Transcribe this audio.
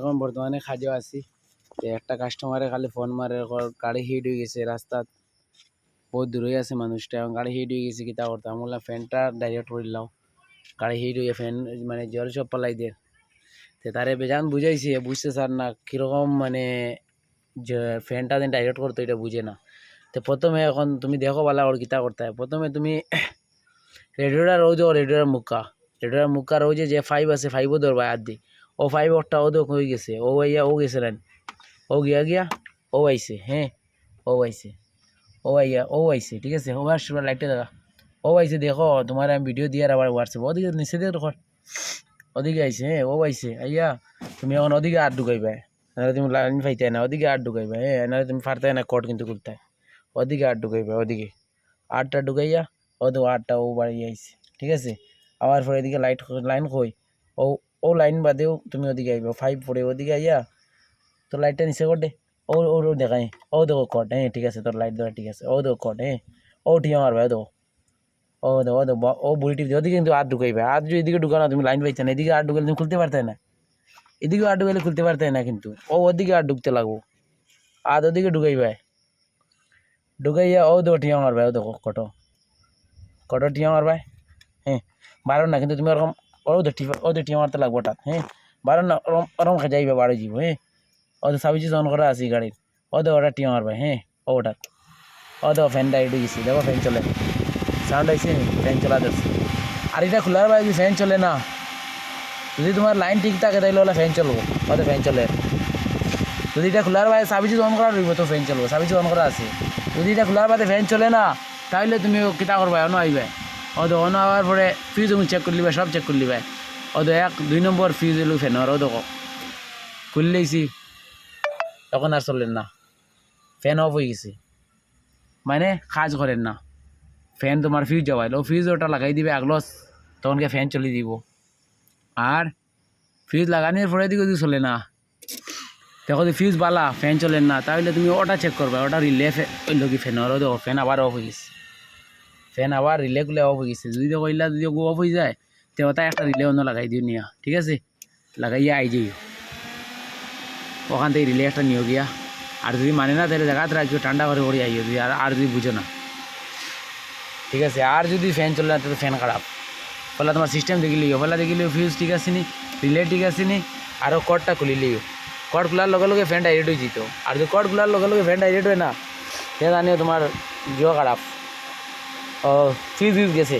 এখন বর্তমানে খাজো আছি। একটা কাস্টমারে খালি ফোন মারে গাড়ি হিট হয়ে গেছে, রাস্তা বহুত দূরে আছে মানুষটা, এখন গাড়ি হিট হয়ে গেছে, কিতা করতাম বললাম ফ্যানটা ডাইরেক্ট করলাম, গাড়ি হিট হয়ে ফ্যান মানে জল সব পালাই দিয়ে তারে বেজান বুঝাইছি, বুঝতে স্যার না কীরকম মানে যে ফ্যানটা দিন ডাইরেক্ট করতো এটা বুঝে না। তো প্রথমে এখন তুমি দেখো বালা ওর কিতা করতে হয়, প্রথমে তুমি রেডিওটার ও রেডিওটার মুখা রোজে যে 5 আছে 5ও ধরবা আর দি ও 5 ওরটা ও তো হয়ে গেছে, ও ভাইয়া ও গেছে না, ও গিয়া ও আইছে, হ্যাঁ ও আইছে, ও আইছে, ঠিক আছে। ও আর লাইটটা দেখা ও আইছে, দেখো তোমার আমি ভিডিও দিয়ে আবার হোয়াটসঅ্যাপ ওদিকে নিচে দিয়ে দেখো, ওদিকে আইছে, হ্যাঁ ও আইছে আইয়া তুমি এখন ওদিকে আর ঢুকাইবা, নাহলে তুমি লাইন পাইতে না, ওদিকে আর ঢুকাইবা, হ্যাঁ নাহলে তুমি পারতে না কোড কিন্তু খুলতে, ওদিকে আর ঢুকাইবা, ওদিকে আটটা ঢুকাইয়া ও তো আটটা ও বাড়ি আইছে, ঠিক আছে। আবার পরে এদিকে লাইন কই ও ও লাইন বাদেও তুমি ওদিকে আইবা 5 পরে ওদিকে আইয়া তো লাইটটা নিচে কর দে, ও ও দেখাই, ও দেখো কট, হ্যাঁ ঠিক আছে, তোর লাইট দেওয়া ঠিক আছে, ও দেখো কট, হ্যাঁ ও ঠিক আমার ভাই, দেখো ও বুড়ি টিপ ওদিকে কিন্তু আর ঢুকাইবে, আর যদি এদিকে ঢুকানো তুমি লাইন পাইছে না, এদিকে আর ঢুকালে তুমি খুলতে পারতে না, এদিকে আর ঢুকালে খুলতে পারতে না, কিন্তু ও ওদিকে আর ঢুকতে লাগবো, আর ওদিকে ঢুকাইয়া ও দেখো ঠিক আমার ভাই, ও দেখো কটো ঠিক আমার ভাই, হ্যাঁ বারো না কিন্তু তুমি ওরকম ও তো টিয়া মারতে লাগবো ওটা, হ্যাঁ বারো না ওরকম ওরকম খেজাইবে বারো যাব, হ্যাঁ ও তো সাবিজি অন করা আছি গাড়ির, ও তো ওটা টিয়া মারবে, হ্যাঁ ওটা ও তো ফ্যানটা এটে গেছি, দেখো ফ্যান চলে, সাউন্ড আইসি ফ্যান চলা যাচ্ছে। আর এটা খোলার বাইরে যদি ফ্যান চলে না, যদি তোমার লাইন ঠিক থাকে তাহলে ওলা ফ্যান চলবো, ও তো ফ্যান চলে। যদি এটা খোলার বাইরে সাবিজি অন করা রইব তো ফ্যান চলবো, সাবিজি অন করা আছে। যদি এটা খোলার বাইরে ফ্যান চলে না, তাহলে তুমি কিতা করবা অন আইবে, ও তো অন হওয়ার পরে ফিউজ তুমি চেক করে লিবা, সব চেক করে লিবা, ও তো 1 2 নম্বর ফিউজ এলো ফ্যানের, ও দেখো খুললেইছি তখন আর চলেন না, ফ্যান অফ হয়ে গেছে, মানে কাজ করেন না, ফ্যান তোমার ফিউজ যাওয়াইল, ও ফিউজ ওটা লাগাই দিবে আগলস, তখনকে ফ্যান চলে দিব। আর ফিউজ লাগানোর পরে দিকে যদি চলে না, দেখো যদি ফিউজ বালা ফ্যান চলেন না, তাহলে তুমি ওটা চেক করবে, ওটা রিলে হইল কি ফ্যানের, দেখো ফ্যান আবার অফ হয়ে গেছে, ফ্যান আবার রিলেগুলো অফ হয়ে গেছে। যদি দেখো ইলা যদি অফ হয়ে যায় তো ওটা একটা রিলে অন্য লাগাই দিও নিয়া, ঠিক আছে, লাগাইয়া আই যাইও, ওখান থেকে রিলে একটা নিয়ে গিয়া, আর যদি মানে না তাহলে জায়গাতে রাখিও, ঠান্ডা করে করে আইও, যদি আর যদি বুঝো না, ঠিক আছে। আর যদি ফ্যান চলে না তাহলে ফ্যান খারাপ, ফলে তোমার সিস্টেম দেখিলিও, ফিউজ ঠিক আছে নি, রিলে ঠিক আছে নি, আরও কর্ডটা খুলিলিও, কর্ড খোলার লগে লগে ফ্যান ডাইরেক্ট হয়ে যেত, আর যদি কর্ড খোলার লগে লগে ফ্যান ডাইরেক্ট হয় না, সে জানিও তোমার জিও খারাপ, ও ফিউজ গেছে।